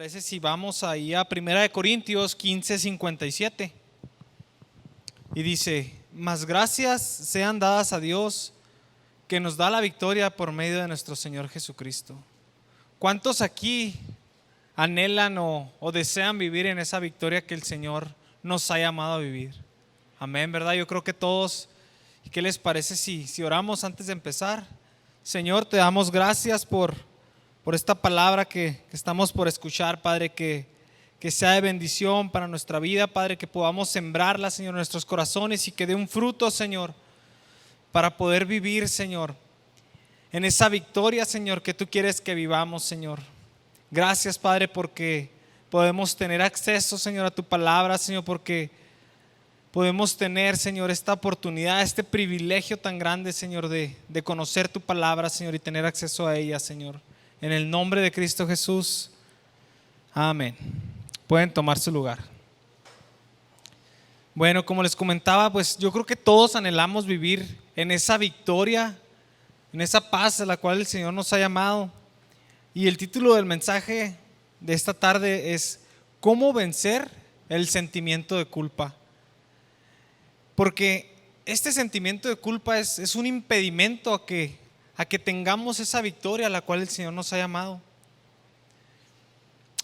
parece si vamos ahí a 1 Corintios 15:57? Y dice: mas gracias sean dadas a Dios, que nos da la victoria por medio de nuestro Señor Jesucristo. ¿Cuántos aquí anhelan o desean vivir en esa victoria que el Señor nos ha llamado a vivir? Amén, ¿verdad? Yo creo que todos. ¿Qué les parece si oramos antes de empezar? Señor, te damos gracias por esta palabra que estamos por escuchar, Padre, que sea de bendición para nuestra vida, Padre, que podamos sembrarla, Señor, en nuestros corazones y que dé un fruto, Señor, para poder vivir, Señor, en esa victoria, Señor, que tú quieres que vivamos, Señor. Gracias, Padre, porque podemos tener acceso, Señor, a tu palabra, Señor, porque podemos tener, Señor, esta oportunidad, este privilegio tan grande, Señor, de conocer tu palabra, Señor, y tener acceso a ella, Señor. En el nombre de Cristo Jesús. Amén. Pueden tomar su lugar. Bueno, como les comentaba, pues yo creo que todos anhelamos vivir en esa victoria, en esa paz a la cual el Señor nos ha llamado. Y el título del mensaje de esta tarde es ¿cómo vencer el sentimiento de culpa? Porque este sentimiento de culpa es un impedimento a que tengamos esa victoria a la cual el Señor nos ha llamado.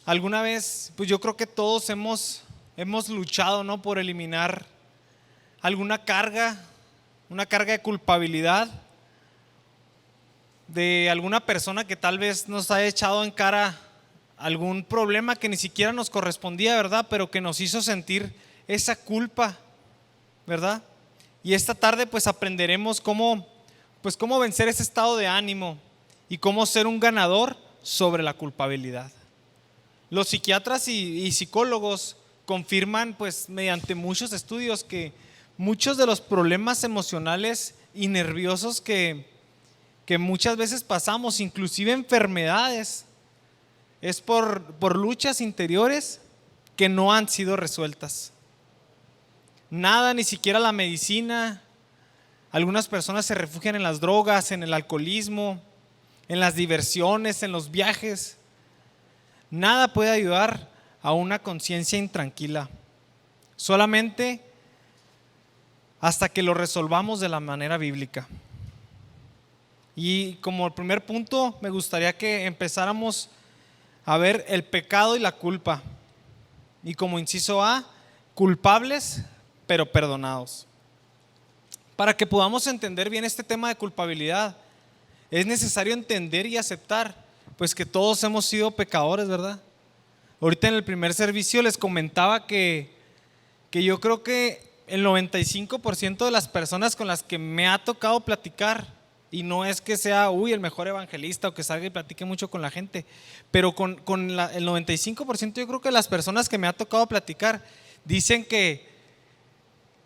Alguna vez, pues yo creo que todos hemos luchado, ¿no?, por eliminar alguna carga, una carga de culpabilidad de alguna persona que tal vez nos haya echado en cara algún problema que ni siquiera nos correspondía, ¿verdad?, pero que nos hizo sentir esa culpa, ¿verdad? Y esta tarde pues aprenderemos cómo vencer ese estado de ánimo y cómo ser un ganador sobre la culpabilidad. Los psiquiatras y psicólogos confirman pues mediante muchos estudios que muchos de los problemas emocionales y nerviosos que muchas veces pasamos, inclusive enfermedades, es por luchas interiores que no han sido resueltas. Nada, ni siquiera la medicina. Algunas personas se refugian en las drogas, en el alcoholismo, en las diversiones, en los viajes. Nada puede ayudar a una conciencia intranquila. Solamente hasta que lo resolvamos de la manera bíblica. Y como primer punto, me gustaría que empezáramos a ver el pecado y la culpa. Y como inciso A, culpables pero perdonados. Para que podamos entender bien este tema de culpabilidad, es necesario entender y aceptar pues que todos hemos sido pecadores, ¿verdad? Ahorita en el primer servicio les comentaba que yo creo que el 95% de las personas con las que me ha tocado platicar, y no es que sea el mejor evangelista o que salga y platique mucho con la gente, pero con el 95% yo creo que las personas que me ha tocado platicar dicen que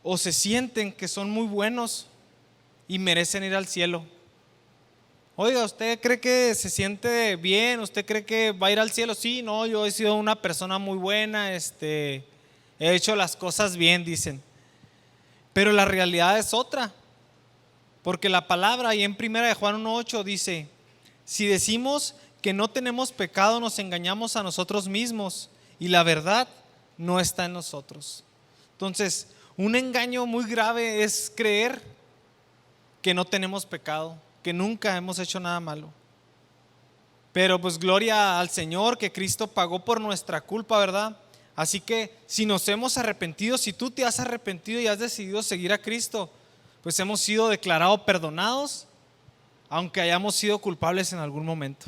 o se sienten que son muy buenos y merecen ir al cielo. Oiga, ¿usted cree que se siente bien? ¿Usted cree que va a ir al cielo? Sí, no, yo he sido una persona muy buena, he hecho las cosas bien, dicen. Pero la realidad es otra, porque la palabra ahí en 1 Juan 1:8 dice: si decimos que no tenemos pecado, nos engañamos a nosotros mismos y la verdad no está en nosotros. Entonces, un engaño muy grave es creer que no tenemos pecado, que nunca hemos hecho nada malo. Pero pues gloria al Señor que Cristo pagó por nuestra culpa, ¿verdad? Así que si nos hemos arrepentido, si tú te has arrepentido y has decidido seguir a Cristo, pues hemos sido declarados perdonados, aunque hayamos sido culpables en algún momento.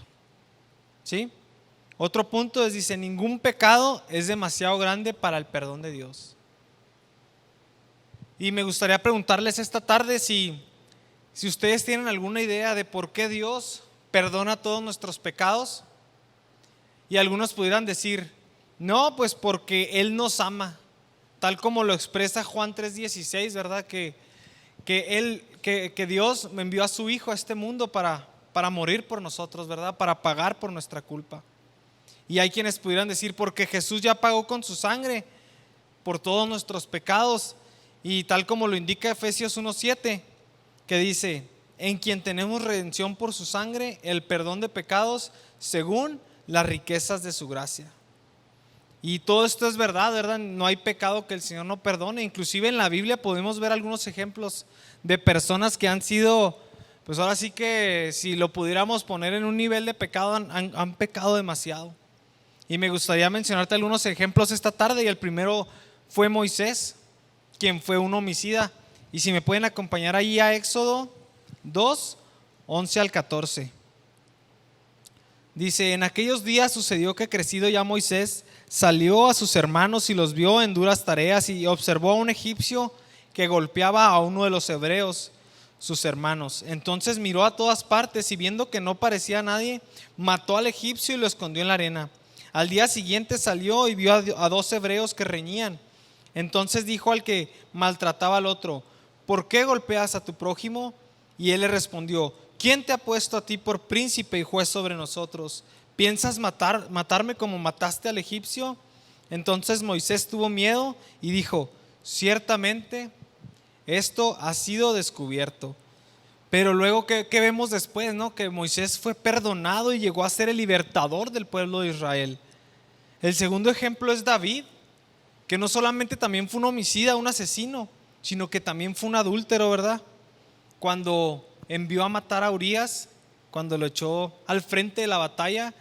¿Sí? Otro punto es, dice, ningún pecado es demasiado grande para el perdón de Dios. Y me gustaría preguntarles esta tarde si ustedes tienen alguna idea de por qué Dios perdona todos nuestros pecados. Y algunos pudieran decir: no, pues porque Él nos ama, tal como lo expresa Juan 3:16, ¿verdad? Que Dios envió a su Hijo a este mundo para morir por nosotros, ¿verdad? Para pagar por nuestra culpa. Y hay quienes pudieran decir: porque Jesús ya pagó con su sangre por todos nuestros pecados. Y tal como lo indica Efesios 1:7, que dice: en quien tenemos redención por su sangre, el perdón de pecados según las riquezas de su gracia. Y todo esto es verdad, ¿verdad? No hay pecado que el Señor no perdone. Inclusive en la Biblia podemos ver algunos ejemplos de personas que han sido, pues ahora sí que si lo pudiéramos poner en un nivel de pecado, han pecado demasiado. Y me gustaría mencionarte algunos ejemplos esta tarde, y el primero fue Moisés, quien fue un homicida. Y si me pueden acompañar ahí a Éxodo 2, 11 al 14. Dice: en aquellos días sucedió que, crecido ya Moisés, salió a sus hermanos y los vio en duras tareas, y observó a un egipcio que golpeaba a uno de los hebreos, sus hermanos. Entonces miró a todas partes, y viendo que no parecía nadie, mató al egipcio y lo escondió en la arena. Al día siguiente salió y vio a dos hebreos que reñían. Entonces dijo al que maltrataba al otro: ¿por qué golpeas a tu prójimo? Y él le respondió: ¿quién te ha puesto a ti por príncipe y juez sobre nosotros? ¿Piensas matarme como mataste al egipcio? Entonces Moisés tuvo miedo y dijo: ciertamente esto ha sido descubierto. Pero luego, ¿qué vemos después, no? Que Moisés fue perdonado y llegó a ser el libertador del pueblo de Israel. El segundo ejemplo es David, que no solamente también fue un homicida, un asesino, sino que también fue un adúltero, ¿verdad? Cuando envió a matar a Urías, cuando lo echó al frente de la batalla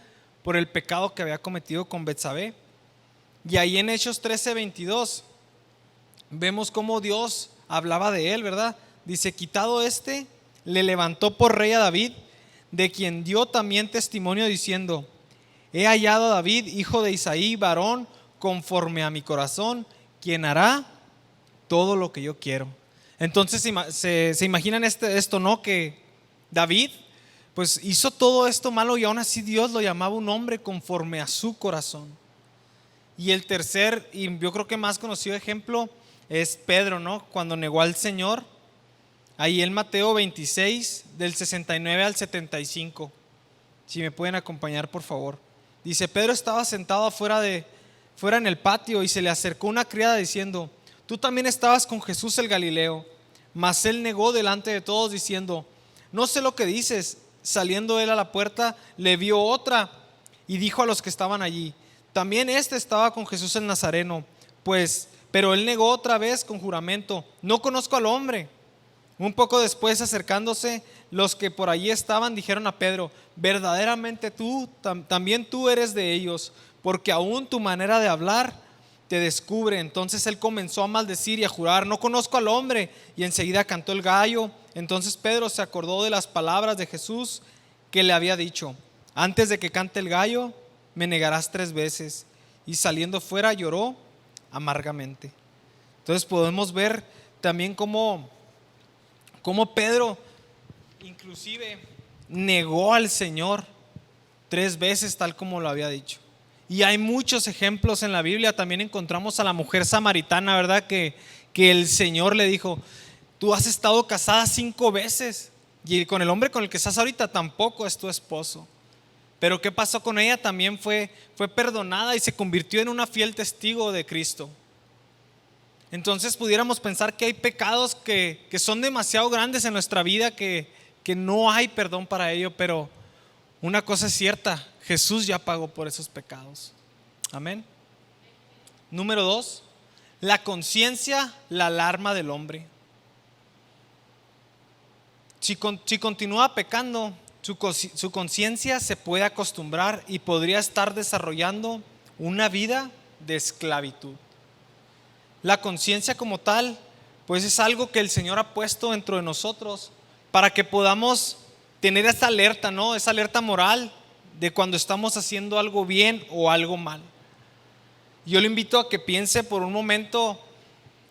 por el pecado que había cometido con Betsabé. Y ahí en Hechos 13:22 vemos cómo Dios hablaba de él, ¿verdad? Dice: quitado este, le levantó por rey a David, de quien dio también testimonio diciendo: he hallado a David, hijo de Isaí, varón conforme a mi corazón, quien hará todo lo que yo quiero. Entonces se imaginan esto, ¿no? Que David pues hizo todo esto malo, y aún así Dios lo llamaba un hombre conforme a su corazón. Y el tercer, y yo creo que más conocido ejemplo, es Pedro, ¿no? Cuando negó al Señor, ahí en Mateo 26, del 69 al 75. Si me pueden acompañar, por favor. Dice: Pedro estaba sentado fuera en el patio, y se le acercó una criada diciendo: tú también estabas con Jesús el Galileo. Mas él negó delante de todos diciendo: no sé lo que dices. Saliendo él a la puerta, le vio otra y dijo a los que estaban allí: también este estaba con Jesús el Nazareno. Pero él negó otra vez con juramento: no conozco al hombre. Un poco después, acercándose los que por allí estaban, dijeron a Pedro: verdaderamente también tú eres de ellos, porque aún tu manera de hablar te descubre. Entonces él comenzó a maldecir y a jurar: no conozco al hombre. Y enseguida cantó el gallo. Entonces Pedro se acordó de las palabras de Jesús, que le había dicho: antes de que cante el gallo, me negarás 3 veces. Y saliendo fuera lloró amargamente. Entonces podemos ver también cómo Pedro inclusive negó al Señor 3 veces, tal como lo había dicho. Y hay muchos ejemplos en la Biblia. También encontramos a la mujer samaritana, ¿verdad? Que el Señor le dijo: tú has estado casada 5 veces, y con el hombre con el que estás ahorita tampoco es tu esposo. Pero ¿qué pasó con ella? También fue perdonada y se convirtió en una fiel testigo de Cristo. Entonces pudiéramos pensar que hay pecados que son demasiado grandes en nuestra vida, que no hay perdón para ello. Pero una cosa es cierta: Jesús ya pagó por esos pecados. Amén. Número 2, la conciencia, la alarma del hombre. Si continúa pecando, su conciencia se puede acostumbrar y podría estar desarrollando una vida de esclavitud. La conciencia como tal, pues es algo que el Señor ha puesto dentro de nosotros para que podamos tener esa alerta, ¿no? Esa alerta moral de cuando estamos haciendo algo bien o algo mal. Yo le invito a que piense por un momento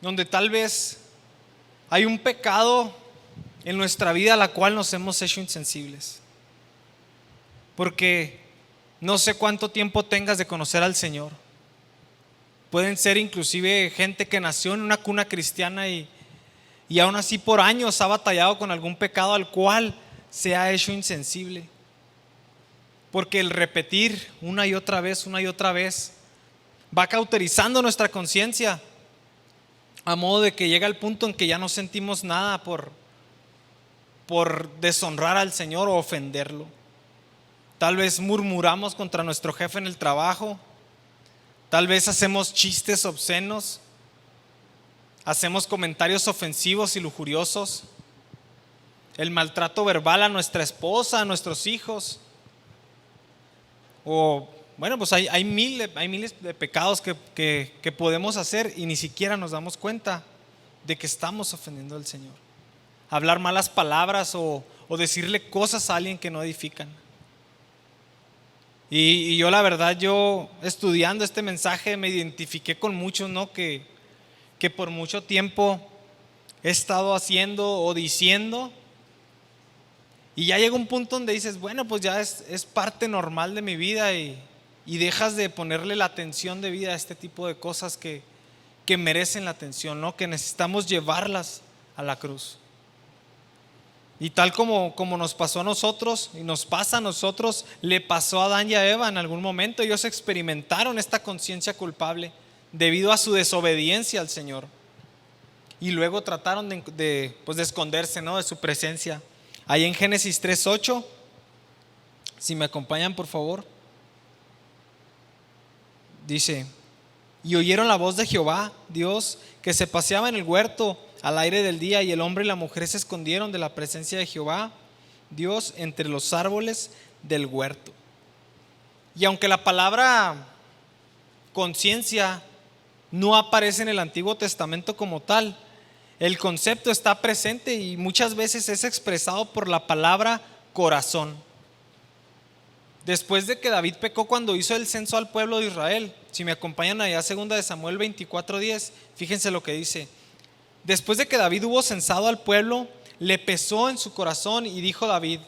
donde tal vez hay un pecado en nuestra vida a la cual nos hemos hecho insensibles. Porque no sé cuánto tiempo tengas de conocer al Señor. Pueden ser inclusive gente que nació en una cuna cristiana y aún así por años ha batallado con algún pecado al cual se ha hecho insensible. Porque el repetir una y otra vez va cauterizando nuestra conciencia, a modo de que llega el punto en que ya no sentimos nada por deshonrar al Señor o ofenderlo. Tal vez murmuramos contra nuestro jefe en el trabajo. Tal vez hacemos chistes obscenos, hacemos comentarios ofensivos y lujuriosos, el maltrato verbal a nuestra esposa, a nuestros hijos. O bueno, pues hay miles de pecados que podemos hacer y ni siquiera nos damos cuenta de que estamos ofendiendo al Señor. Hablar malas palabras o decirle cosas a alguien que no edifican. Y yo la verdad, yo estudiando este mensaje me identifiqué con muchos, ¿no? Que por mucho tiempo he estado haciendo o diciendo, y ya llega un punto donde dices, bueno, pues ya es parte normal de mi vida y dejas de ponerle la atención debida a este tipo de cosas que merecen la atención, ¿no? Que necesitamos llevarlas a la cruz. Y tal como nos pasó a nosotros y nos pasa a nosotros, le pasó a Adán y a Eva en algún momento. Ellos experimentaron esta conciencia culpable debido a su desobediencia al Señor. Y luego trataron de esconderse, ¿no? De su presencia. Ahí en Génesis 3:8, si me acompañan por favor, dice: y oyeron la voz de Jehová, Dios, que se paseaba en el huerto al aire del día, y el hombre y la mujer se escondieron de la presencia de Jehová, Dios, entre los árboles del huerto. Y aunque la palabra conciencia no aparece en el Antiguo Testamento como tal, el concepto está presente y muchas veces es expresado por la palabra corazón. Después de que David pecó cuando hizo el censo al pueblo de Israel, si me acompañan allá a 2 de Samuel 24:10, fíjense lo que dice. Después de que David hubo censado al pueblo, le pesó en su corazón y dijo David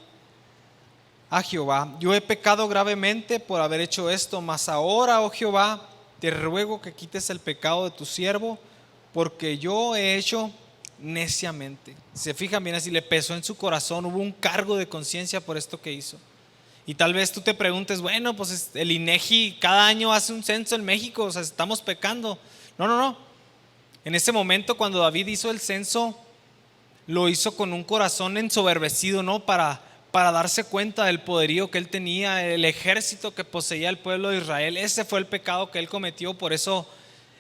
a Jehová: yo he pecado gravemente por haber hecho esto, mas ahora, oh Jehová, te ruego que quites el pecado de tu siervo, porque yo he hecho neciamente. Se fijan bien, así le pesó en su corazón, hubo un cargo de conciencia por esto que hizo. Y tal vez tú te preguntes, bueno, pues el INEGI cada año hace un censo en México, o sea, estamos pecando. No. En ese momento, cuando David hizo el censo, lo hizo con un corazón ensoberbecido, ¿no? Para darse cuenta del poderío que él tenía, el ejército que poseía el pueblo de Israel. Ese fue el pecado que él cometió, por eso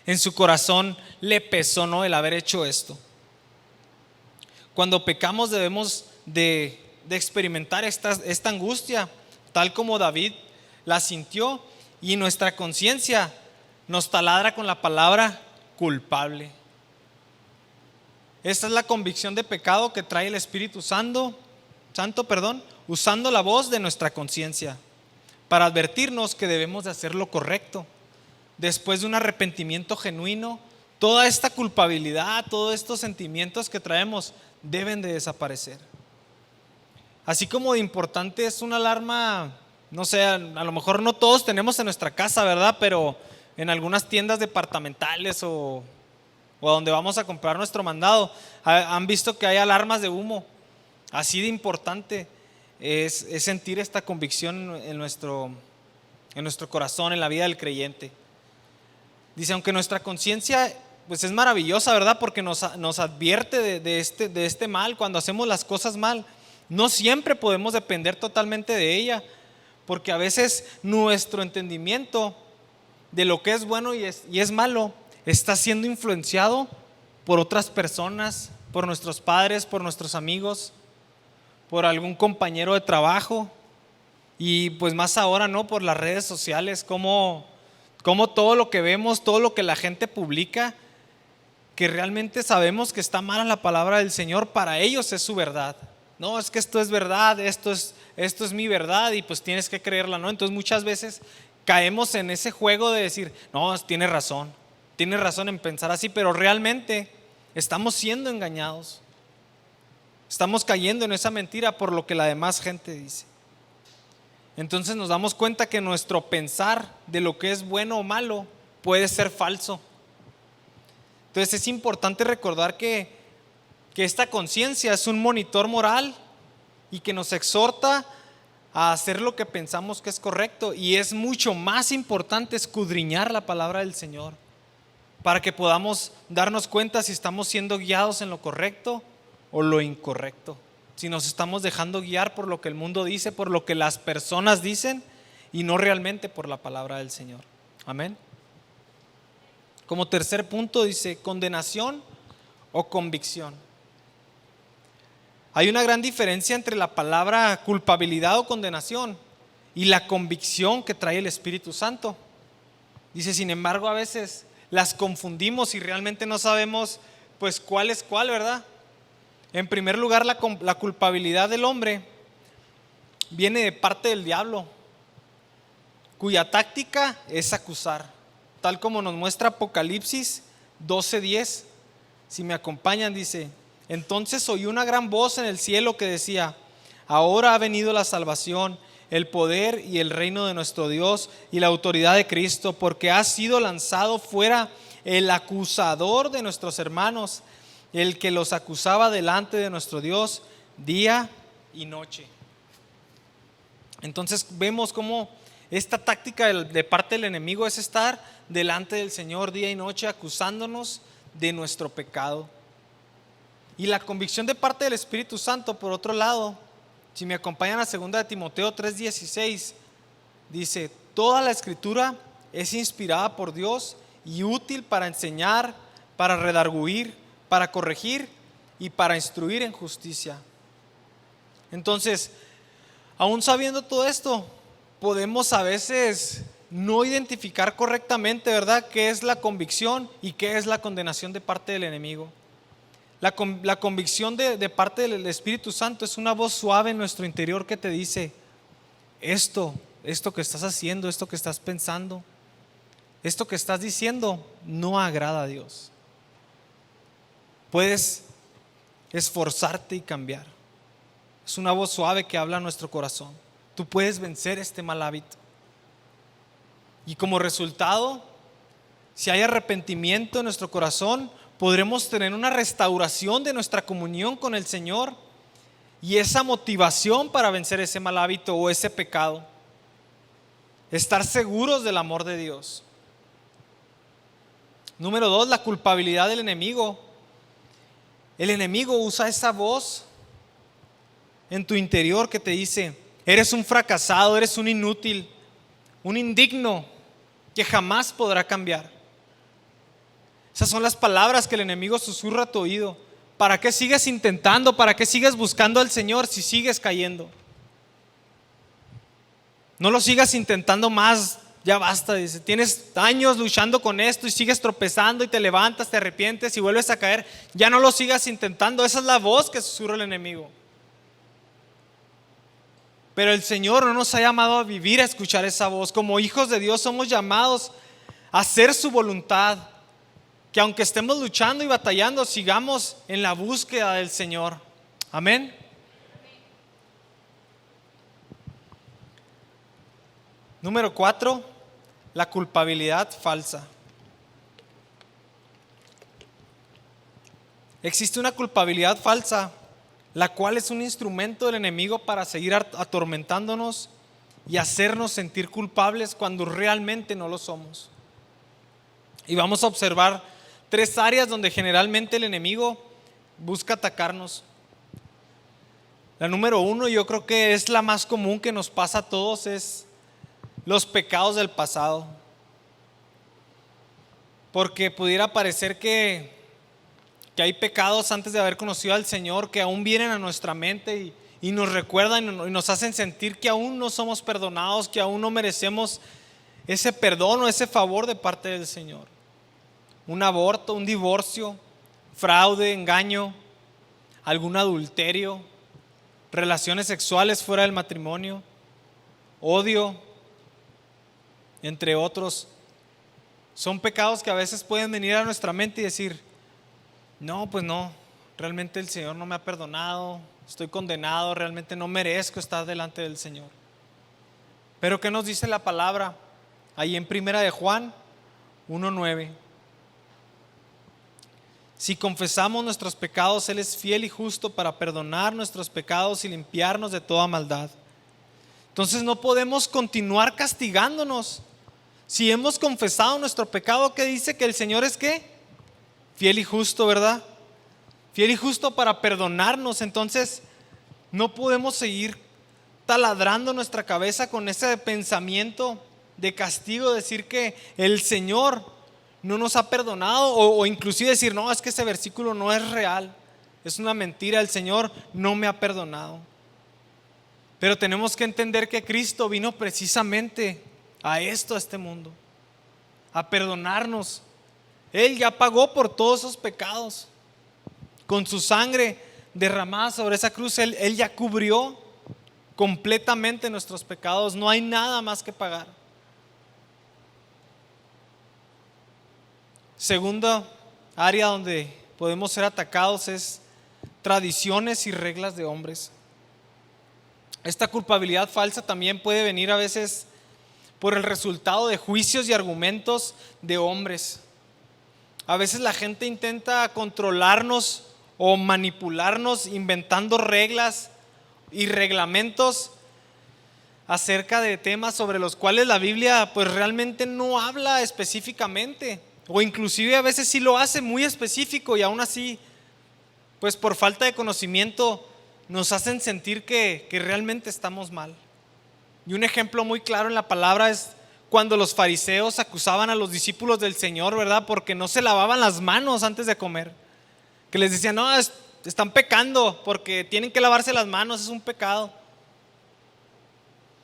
en su corazón le pesó, ¿no? El haber hecho esto. Cuando pecamos debemos de experimentar esta angustia, tal como David la sintió, y nuestra conciencia nos taladra con la palabra culpable. Esta es la convicción de pecado que trae el Espíritu Santo, usando la voz de nuestra conciencia para advertirnos que debemos de hacer lo correcto. Después de un arrepentimiento genuino, toda esta culpabilidad, todos estos sentimientos que traemos deben de desaparecer. Así como de importante es una alarma, no sé, a lo mejor no todos tenemos en nuestra casa, ¿verdad? Pero en algunas tiendas departamentales o a donde vamos a comprar nuestro mandado, han visto que hay alarmas de humo. Así de importante es sentir esta convicción en nuestro corazón, en la vida del creyente. Dice, aunque nuestra conciencia pues es maravillosa, ¿verdad? Porque nos advierte de este mal cuando hacemos las cosas mal. No siempre podemos depender totalmente de ella, porque a veces nuestro entendimiento de lo que es bueno y es malo está siendo influenciado por otras personas, por nuestros padres, por nuestros amigos, por algún compañero de trabajo, y pues más ahora, ¿no? Por las redes sociales, como todo lo que vemos, todo lo que la gente publica, que realmente sabemos que está mala la palabra del Señor, para ellos es su verdad. No, es que esto es verdad, esto es mi verdad y pues tienes que creerla, ¿no? Entonces muchas veces caemos en ese juego de decir, no, tienes razón en pensar así, pero realmente estamos siendo engañados. Estamos cayendo en esa mentira por lo que la demás gente dice. Entonces nos damos cuenta que nuestro pensar de lo que es bueno o malo puede ser falso. Entonces es importante recordar que esta conciencia es un monitor moral y que nos exhorta a hacer lo que pensamos que es correcto, y es mucho más importante escudriñar la palabra del Señor para que podamos darnos cuenta si estamos siendo guiados en lo correcto o lo incorrecto, si nos estamos dejando guiar por lo que el mundo dice, por lo que las personas dicen y no realmente por la palabra del Señor. Amén. Como tercer punto dice condenación o convicción. Hay una gran diferencia entre la palabra culpabilidad o condenación y la convicción que trae el Espíritu Santo. Dice, sin embargo, a veces las confundimos y realmente no sabemos pues cuál es cuál, ¿verdad? En primer lugar, la culpabilidad del hombre viene de parte del diablo, cuya táctica es acusar, tal como nos muestra Apocalipsis 12:10. Si me acompañan, dice: entonces oí una gran voz en el cielo que decía: ahora ha venido la salvación, el poder y el reino de nuestro Dios y la autoridad de Cristo, porque ha sido lanzado fuera el acusador de nuestros hermanos, el que los acusaba delante de nuestro Dios día y noche. Entonces vemos cómo esta táctica de parte del enemigo es estar delante del Señor día y noche acusándonos de nuestro pecado. Y la convicción de parte del Espíritu Santo, por otro lado, si me acompañan a 2 de Timoteo 3:16, dice: toda la escritura es inspirada por Dios y útil para enseñar, para redarguir, para corregir y para instruir en justicia. Entonces, aún sabiendo todo esto, podemos a veces no identificar correctamente, ¿verdad?, qué es la convicción y qué es la condenación de parte del enemigo. La convicción de parte del Espíritu Santo es una voz suave en nuestro interior que te dice: esto que estás haciendo, esto que estás pensando, esto que estás diciendo no agrada a Dios. Puedes esforzarte y cambiar. Es una voz suave que habla a nuestro corazón. Tú puedes vencer este mal hábito. Y como resultado, si hay arrepentimiento en nuestro corazón, podremos tener una restauración de nuestra comunión con el Señor y esa motivación para vencer ese mal hábito o ese pecado. Estar seguros del amor de Dios. Número 2, la culpabilidad del enemigo. El enemigo usa esa voz en tu interior que te dice: eres un fracasado, eres un inútil, un indigno que jamás podrá cambiar. Esas son las palabras que el enemigo susurra a tu oído. ¿Para qué sigues intentando? ¿Para qué sigues buscando al Señor si sigues cayendo? No lo sigas intentando más, ya basta, dice. Tienes años luchando con esto y sigues tropezando y te levantas, te arrepientes y vuelves a caer. Ya no lo sigas intentando. Esa es la voz que susurra el enemigo. Pero el Señor no nos ha llamado a vivir a escuchar esa voz. Como hijos de Dios somos llamados a hacer su voluntad. Que aunque estemos luchando y batallando, sigamos en la búsqueda del Señor. Amén. Número 4, la culpabilidad falsa. Existe una culpabilidad falsa, la cual es un instrumento del enemigo para seguir atormentándonos y hacernos sentir culpables cuando realmente no lo somos. Y vamos a observar 3 áreas donde generalmente el enemigo busca atacarnos. La número 1, yo creo que es la más común que nos pasa a todos, es los pecados del pasado. Porque pudiera parecer que hay pecados antes de haber conocido al Señor que aún vienen a nuestra mente y nos recuerdan y nos hacen sentir que aún no somos perdonados, que aún no merecemos ese perdón o ese favor de parte del Señor. Un aborto, un divorcio, fraude, engaño, algún adulterio, relaciones sexuales fuera del matrimonio, odio, entre otros. Son pecados que a veces pueden venir a nuestra mente y decir: no, pues no, realmente el Señor no me ha perdonado, estoy condenado, realmente no merezco estar delante del Señor. Pero ¿qué nos dice la palabra? Ahí en 1 de Juan 1:9. Si confesamos nuestros pecados, Él es fiel y justo para perdonar nuestros pecados y limpiarnos de toda maldad. Entonces no podemos continuar castigándonos. Si hemos confesado nuestro pecado, ¿qué dice? Que el Señor es ¿qué? Fiel y justo, ¿verdad? Fiel y justo para perdonarnos. Entonces no podemos seguir taladrando nuestra cabeza con ese pensamiento de castigo, decir que el Señor no nos ha perdonado, o inclusive decir, no, es que ese versículo no es real, es una mentira, el Señor no me ha perdonado. Pero tenemos que entender que Cristo vino precisamente a esto, a este mundo, a perdonarnos. Él ya pagó por todos esos pecados. Con su sangre derramada sobre esa cruz, Él ya cubrió completamente nuestros pecados. No hay nada más que pagar. Segunda área donde podemos ser atacados es tradiciones y reglas de hombres. Esta culpabilidad falsa también puede venir a veces por el resultado de juicios y argumentos de hombres. A veces la gente intenta controlarnos o manipularnos inventando reglas y reglamentos acerca de temas sobre los cuales la Biblia pues realmente no habla específicamente, o inclusive a veces sí lo hace muy específico, y aún así pues por falta de conocimiento nos hacen sentir que realmente estamos mal. Y un ejemplo muy claro en la palabra es cuando los fariseos acusaban a los discípulos del Señor, ¿verdad? Porque no se lavaban las manos antes de comer. Que les decían, no, están pecando porque tienen que lavarse las manos, es un pecado.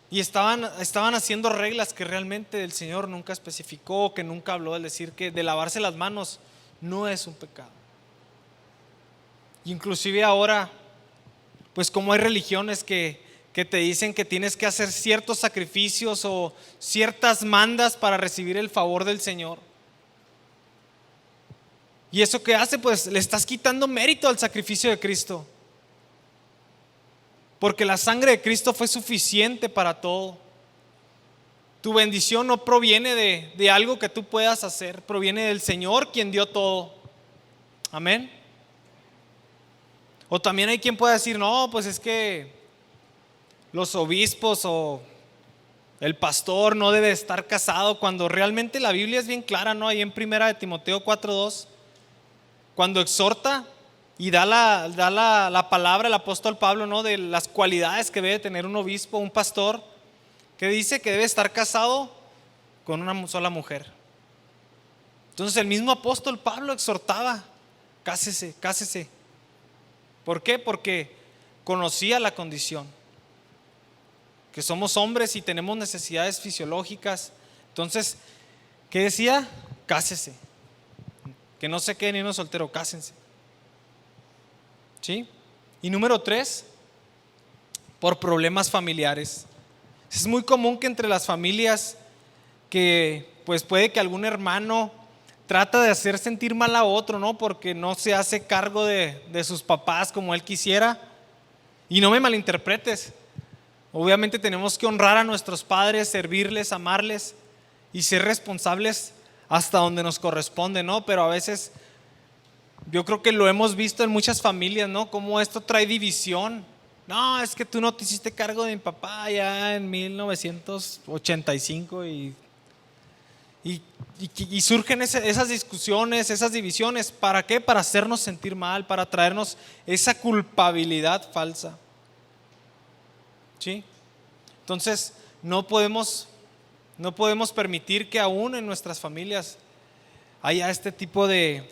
Y estaban haciendo reglas que realmente el Señor nunca especificó, que nunca habló, es decir, que de lavarse las manos no es un pecado. Inclusive ahora, pues como hay religiones que te dicen que tienes que hacer ciertos sacrificios o ciertas mandas para recibir el favor del Señor. ¿Y eso qué hace? Pues le estás quitando mérito al sacrificio de Cristo. Porque la sangre de Cristo fue suficiente para todo. Tu bendición no proviene de algo que tú puedas hacer, proviene del Señor quien dio todo. Amén. O también hay quien pueda decir, no, pues es que los obispos o el pastor no debe estar casado, cuando realmente la Biblia es bien clara, ¿no? Ahí en 1 Timoteo 4:2, cuando exhorta y da la palabra el apóstol Pablo, ¿no? De las cualidades que debe tener un obispo, un pastor, que dice que debe estar casado con una sola mujer. Entonces el mismo apóstol Pablo exhortaba, cásese, cásese. ¿Por qué? Porque conocía la condición, que somos hombres y tenemos necesidades fisiológicas. Entonces, ¿qué decía? Cásese. Que no se quede ni uno soltero, cásense. ¿Sí? Y número 3, por problemas familiares. Es muy común que entre las familias, que pues puede que algún hermano trata de hacer sentir mal a otro, ¿no? Porque no se hace cargo de sus papás como él quisiera. Y no me malinterpretes. Obviamente tenemos que honrar a nuestros padres, servirles, amarles y ser responsables hasta donde nos corresponde, ¿no? Pero a veces yo creo que lo hemos visto en muchas familias, ¿no? Cómo esto trae división. No, es que tú no te hiciste cargo de mi papá ya en 1985 y surgen esas discusiones, esas divisiones. ¿Para qué? Para hacernos sentir mal, para traernos esa culpabilidad falsa. ¿Sí? Entonces no podemos permitir que aún en nuestras familias haya este tipo de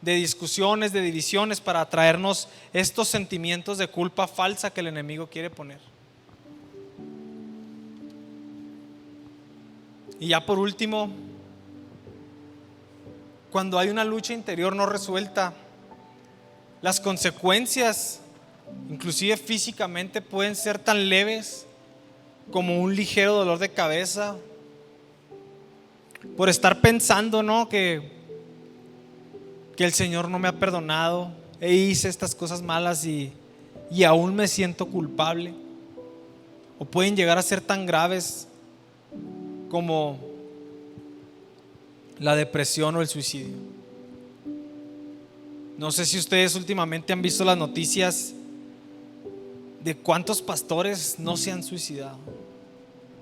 discusiones, de divisiones, para traernos estos sentimientos de culpa falsa que el enemigo quiere poner. Y ya por último, cuando hay una lucha interior no resuelta, las consecuencias, inclusive físicamente, pueden ser tan leves como un ligero dolor de cabeza, por estar pensando, ¿no? que el Señor no me ha perdonado, hice estas cosas malas y aún me siento culpable. O pueden llegar a ser tan graves como la depresión o el suicidio. No sé si ustedes últimamente han visto las noticias de cuántos pastores no se han suicidado,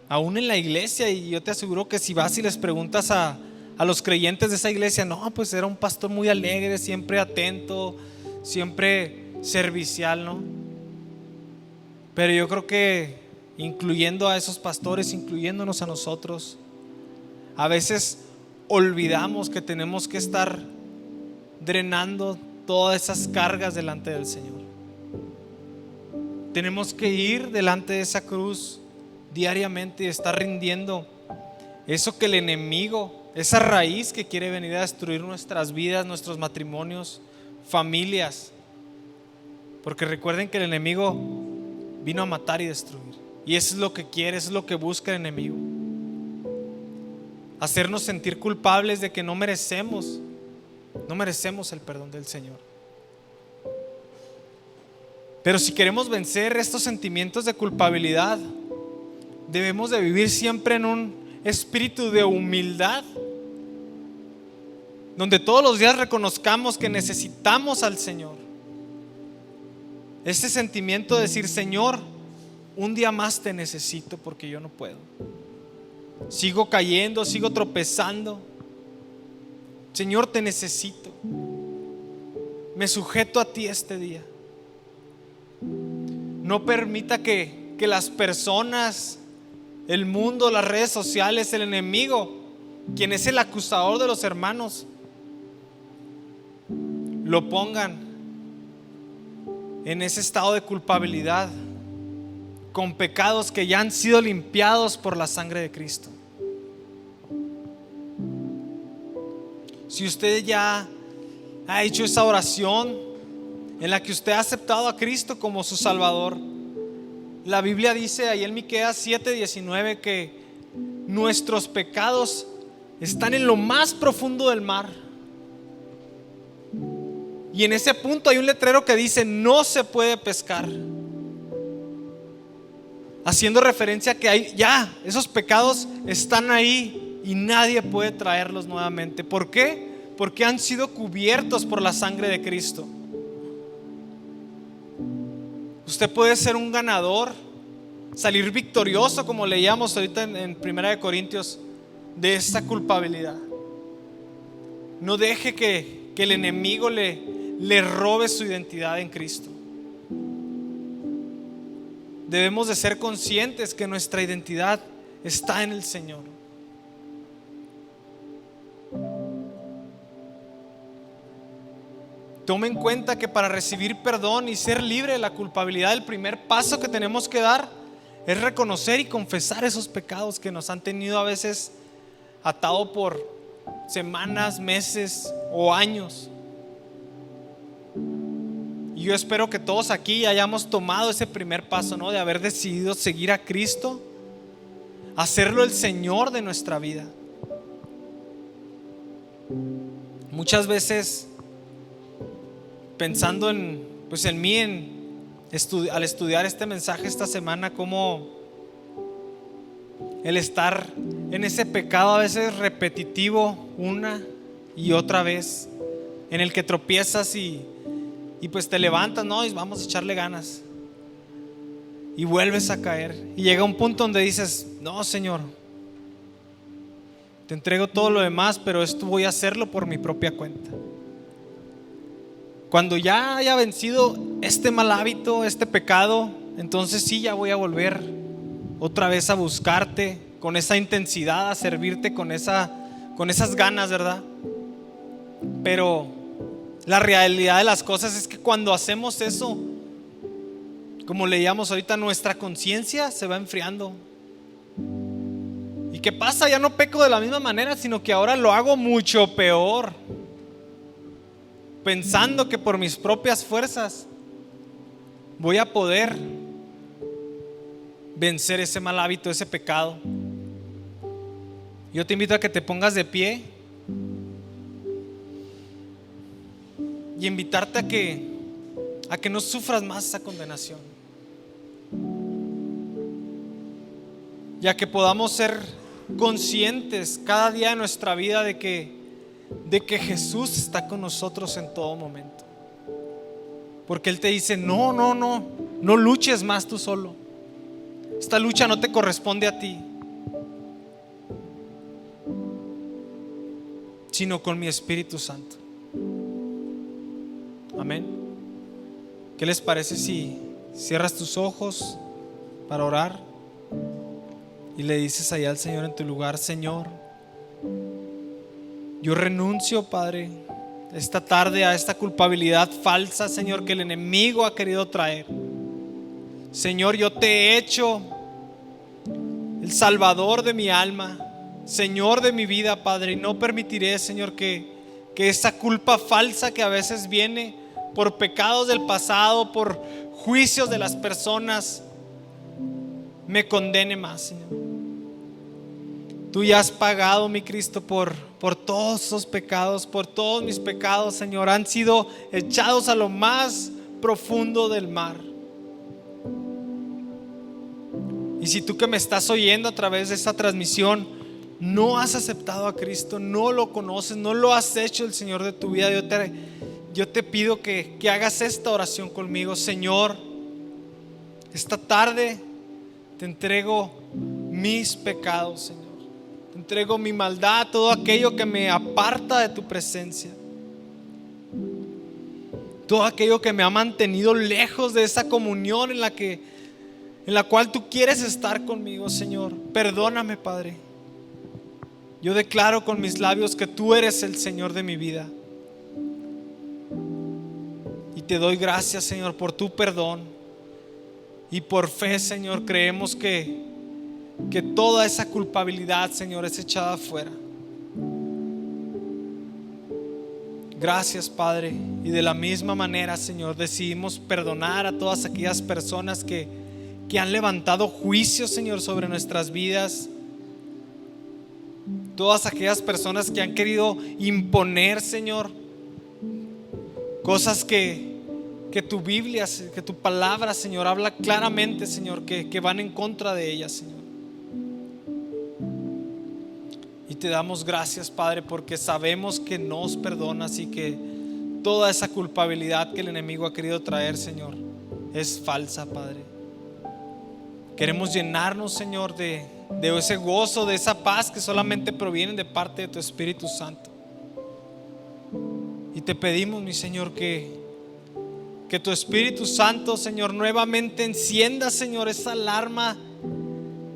aún en la iglesia. Y yo te aseguro que si vas y les preguntas a los creyentes de esa iglesia, no, pues era un pastor muy alegre, siempre atento, siempre servicial, ¿no? Pero yo creo que incluyendo a esos pastores, incluyéndonos a nosotros, a veces olvidamos que tenemos que estar drenando todas esas cargas delante del Señor. Tenemos que ir delante de esa cruz diariamente y estar rindiendo eso que el enemigo, esa raíz que quiere venir a destruir nuestras vidas, nuestros matrimonios, familias. Porque recuerden que el enemigo vino a matar y destruir. Y eso es lo que quiere, eso es lo que busca el enemigo. Hacernos sentir culpables de que no merecemos el perdón del Señor. Pero si queremos vencer estos sentimientos de culpabilidad, debemos de vivir siempre en un espíritu de humildad, donde todos los días reconozcamos que necesitamos al Señor. Ese sentimiento de decir: Señor, un día más te necesito porque yo no puedo. Sigo cayendo, sigo tropezando. Señor, te necesito. Me sujeto a ti este día. No permita que las personas, el mundo, las redes sociales, el enemigo, quien es el acusador de los hermanos, lo pongan en ese estado de culpabilidad, con pecados que ya han sido limpiados por la sangre de Cristo. Si usted ya ha hecho esa oración en la que usted ha aceptado a Cristo como su Salvador, la Biblia dice ahí en Miqueas 7:19 que nuestros pecados están en lo más profundo del mar. Y en ese punto hay un letrero que dice: no se puede pescar, haciendo referencia a que esos pecados están ahí y nadie puede traerlos nuevamente. ¿Por qué? Porque han sido cubiertos por la sangre de Cristo. Usted puede ser un ganador, salir victorioso, como leíamos ahorita en 1 Corintios, de esta culpabilidad. No deje que el enemigo le robe su identidad en Cristo. Debemos de ser conscientes que nuestra identidad está en el Señor. Tome en cuenta que para recibir perdón y ser libre de la culpabilidad, el primer paso que tenemos que dar es reconocer y confesar esos pecados que nos han tenido a veces atado por semanas, meses o años. Y yo espero que todos aquí hayamos tomado ese primer paso, ¿no? De haber decidido seguir a Cristo, hacerlo el Señor de nuestra vida. Muchas veces, pensando en mí, al estudiar este mensaje esta semana, como el estar en ese pecado a veces repetitivo una y otra vez, en el que tropiezas y pues te levantas, ¿no? Y vamos a echarle ganas, y vuelves a caer, y llega un punto donde dices: no, Señor, te entrego todo lo demás, pero esto voy a hacerlo por mi propia cuenta. Cuando ya haya vencido este mal hábito, este pecado, entonces sí, ya voy a volver otra vez a buscarte con esa intensidad, a servirte con esas ganas, ¿verdad? Pero la realidad de las cosas es que cuando hacemos eso, como leíamos ahorita, nuestra conciencia se va enfriando. ¿Y qué pasa? Ya no peco de la misma manera, sino que ahora lo hago mucho peor, pensando que por mis propias fuerzas voy a poder vencer ese mal hábito, ese pecado. Yo te invito a que te pongas de pie y invitarte a que no sufras más esa condenación, ya que podamos ser conscientes cada día de nuestra vida de que Jesús está con nosotros en todo momento. Porque Él te dice: no luches más tú solo. Esta lucha no te corresponde a ti, sino con mi Espíritu Santo. Amén. ¿Qué les parece si cierras tus ojos para orar y le dices allá al Señor en tu lugar: Señor, Yo renuncio, Padre, esta tarde a esta culpabilidad falsa, Señor, que el enemigo ha querido traer. Señor, yo te he hecho el Salvador de mi alma, Señor de mi vida, Padre, y no permitiré, Señor, que esa culpa falsa que a veces viene por pecados del pasado, por juicios de las personas, me condene más, Señor. Tú ya has pagado, mi Cristo, por todos esos pecados, por todos mis pecados, Señor. Han sido echados a lo más profundo del mar. Y si tú que me estás oyendo a través de esta transmisión no has aceptado a Cristo, no lo conoces, no lo has hecho el Señor de tu vida, yo te pido que hagas esta oración conmigo. Señor, esta tarde te entrego mis pecados, Señor. Te entrego mi maldad, todo aquello que me aparta de tu presencia, todo aquello que me ha mantenido lejos de esa comunión en la cual tú quieres estar conmigo, Señor. Perdóname, Padre. Yo declaro con mis labios que tú eres el Señor de mi vida. Y te doy gracias, Señor, por tu perdón. Y por fe, Señor, creemos que toda esa culpabilidad, Señor, es echada afuera. Gracias, Padre. Y de la misma manera, Señor, decidimos perdonar a todas aquellas personas que han levantado juicios, Señor, sobre nuestras vidas. Todas aquellas personas que han querido imponer, Señor, cosas que tu Biblia, que tu palabra, Señor, habla claramente, Señor, que van en contra de ellas, Señor. Y te damos gracias, Padre, porque sabemos que nos perdonas y que toda esa culpabilidad que el enemigo ha querido traer, Señor, es falsa, Padre. Queremos llenarnos, Señor, de ese gozo, de esa paz que solamente proviene de parte de tu Espíritu Santo. Y te pedimos, mi Señor, que tu Espíritu Santo, Señor, nuevamente encienda, Señor, esa alarma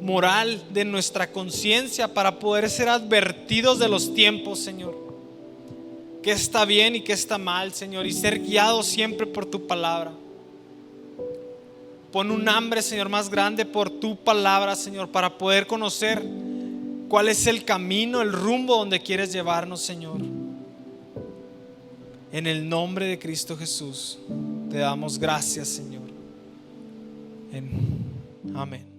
moral de nuestra conciencia para poder ser advertidos de los tiempos, Señor. Que está bien y que está mal, Señor, y ser guiados siempre por tu palabra. Pon un hambre, Señor, más grande por tu palabra, Señor, para poder conocer cuál es el camino, el rumbo donde quieres llevarnos, Señor. En el nombre de Cristo Jesús te damos gracias, Señor. Amén.